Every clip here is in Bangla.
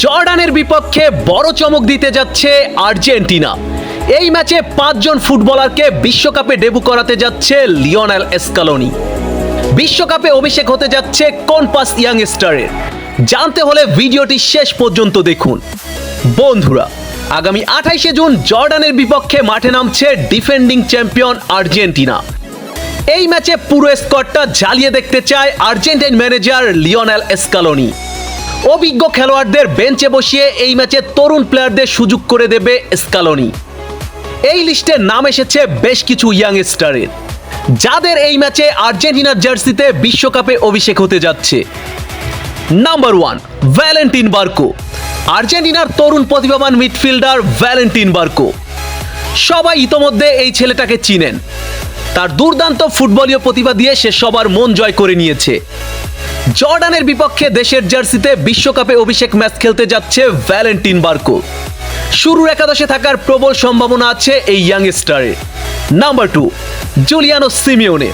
জর্ডানের বিপক্ষে বড় চমক দিতে যাচ্ছে আর্জেন্টিনা। এই ম্যাচে 5 জন ফুটবলারকে বিশ্বকাপে ডেবু করাতে যাচ্ছে লিওনেল স্কালোনি। বিশ্বকাপে অভিষেক হতে যাচ্ছে কোন 5 ইয়াংস্টারের, জানতে হলে ভিডিওটি শেষ পর্যন্ত দেখুন। বন্ধুরা, আগামী 28শে জুন জর্ডানের বিপক্ষে মাঠে নামছে ডিফেন্ডিং চ্যাম্পিয়ন আর্জেন্টিনা। এই ম্যাচে পুরো স্কোয়াডটা জ্বালিয়ে দেখতে চায় আর্জেন্টাইন ম্যানেজার লিওনেল স্কালোনি। অভিজ্ঞ খেলোয়াড়দের বেঞ্চে বসিয়ে এই ম্যাচে তরুণ প্লেয়ারদের সুযোগ করে দেবে স্কালোনি। এই লিস্টে নাম এসেছে বেশ কিছু ইয়াংস্টারের, যাদের এই ম্যাচে আর্জেন্টিনার জার্সিতে বিশ্বকাপে অভিষেক হতে যাচ্ছে। Number 1, Valentin Barco. আর্জেন্টিনার তরুণ প্রতিভাবান মিডফিল্ডার ভ্যালেন্টিন বার্কো। সবাই ইতোমধ্যে এই ছেলেটাকে চিনেন। তার দুর্দান্ত ফুটবলীয় প্রতিভা দিয়ে সে সবার মন জয় করে নিয়েছে। জর্ডানের বিপক্ষে দেশের জার্সিতে বিশ্বকাপে অভিষেক ম্যাচ খেলতে যাচ্ছে ভ্যালেন্টিন বার্কো। শুরুর একাদশে থাকার প্রবল সম্ভাবনা আছে এই ইয়াংস্টারের। Number 2, Juliano Simeone.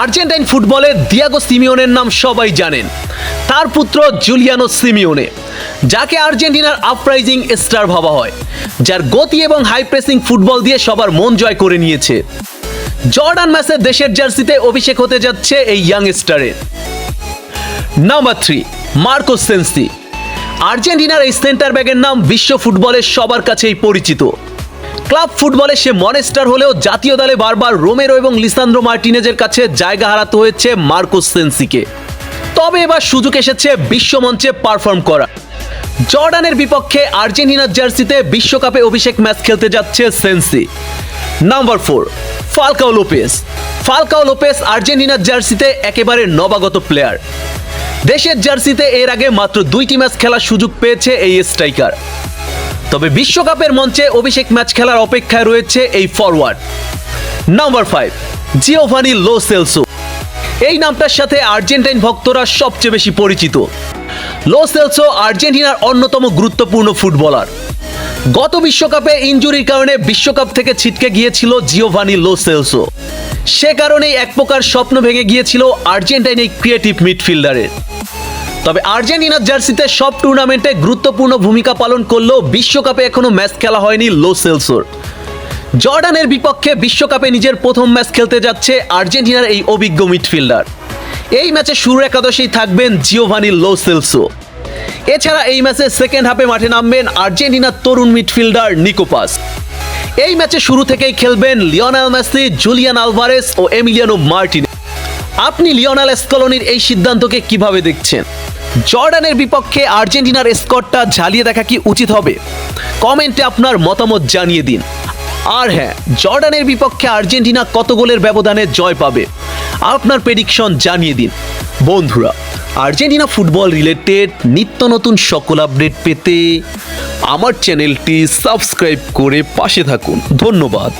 আর্জেন্টাইন ফুটবলে দিয়াগো সিমিওনের নাম সবাই জানেন। তার পুত্র জুলিয়ানো সিমিওনে, যাকে আর্জেন্টিনার আপরাইজিং স্টার ভাবা হয়, যার গতি এবং হাই প্রেসিং ফুটবল দিয়ে সবার মন জয় করে নিয়েছে। জর্ডান ম্যাচে দেশের জার্সিতে অভিষেক হতে যাচ্ছে এই ইয়াংস্টারের। Number 3, Marco সেন্সি। আর্জেন্টিনার এই সেন্টার ব্যাগের নাম বিশ্ব ফুটবলে সবার কাছেই পরিচিত। ক্লাব ফুটবলে সে মনেস্টার হলেও জাতীয় দলে বারবার রোমেরো এবং লিসান্দ্রো মার্টিনেজের কাছে জায়গা হারাতে হয়েছে মার্কো সেন্সিকে। তবে এবার সুযোগ এসেছে বিশ্বমঞ্চে পারফর্ম করা। জর্ডানের বিপক্ষে আর্জেন্টিনার জার্সিতে বিশ্বকাপে অভিষেক ম্যাচ খেলতে যাচ্ছে সেন্সি। Number 4, Falcao Lopes. Falcao Lopes আর্জেন্টিনার জার্সিতে একেবারে নবাগত প্লেয়ার। দেশের জার্সিতে এর আগে মাত্র 2টি ম্যাচ খেলার সুযোগ পেয়েছে এই স্ট্রাইকার। তবে বিশ্বকাপের মঞ্চে অভিষেক ম্যাচ খেলার অপেক্ষায় রয়েছে এই forward. Number 5, Giovani Lo Celso. এই নামটার সাথে আর্জেন্টাইন ভক্তরা সবচেয়ে বেশি পরিচিত। লো সেলসো আর্জেন্টিনার অন্যতম গুরুত্বপূর্ণ ফুটবলার। গত বিশ্বকাপে ইনজুরির কারণে বিশ্বকাপ থেকে ছিটকে গিয়েছিল জিওভানি লো সেলসো। সে কারণেই এক প্রকার স্বপ্ন ভেঙে গিয়েছিল আর্জেন্টাইন এই ক্রিয়েটিভ মিডফিল্ডারের। তবে আর্জেন্টিনার জার্সিতে সব টুর্নামেন্টে গুরুত্বপূর্ণ ভূমিকা পালন করলেও বিশ্বকাপে এখনো ম্যাচ খেলা হয়নি লো সেলসোর। জর্ডানের বিপক্ষে বিশ্বকাপে নিজের প্রথম ম্যাচ খেলতে যাচ্ছে আর্জেন্টিনার এই অভিজ্ঞ মিডফিল্ডার। এই ম্যাচে শুরুর একাদশেই থাকবেন জিওভানি লো সেলসো। এছাড়া এই ম্যাচে সেকেন্ড হাফে মাঠে নামবেন আর্জেন্টিনার তরুণ মিডফিল্ডার নিকো পাস। এই ম্যাচে শুরু থেকেই খেলবেন লিওনেল মেসি, জুলিয়ান আলভারেস ও এমিলিয়ানো মার্টিনেজ। আপনি লিওনেল স্কালোনির এই সিদ্ধান্তকে কিভাবে দেখছেন? জর্ডানের বিপক্ষে আর্জেন্টিনার স্কোয়াডটা ঝালিয়ে দেখা কি উচিত হবে? কমেন্টে আপনার মতামত জানিয়ে দিন। আর হ্যাঁ, জর্ডানের বিপক্ষে আর্জেন্টিনা কত গোলের ব্যবধানে জয় পাবে আপনার প্রেডিকশন জানিয়ে দিন। বন্ধুরা, আর্জেন্টিনা ফুটবল রিলেটেড নিত্য নতুন সকল আপডেট পেতে আমার চ্যানেলটি সাবস্ক্রাইব করে পাশে থাকুন। ধন্যবাদ।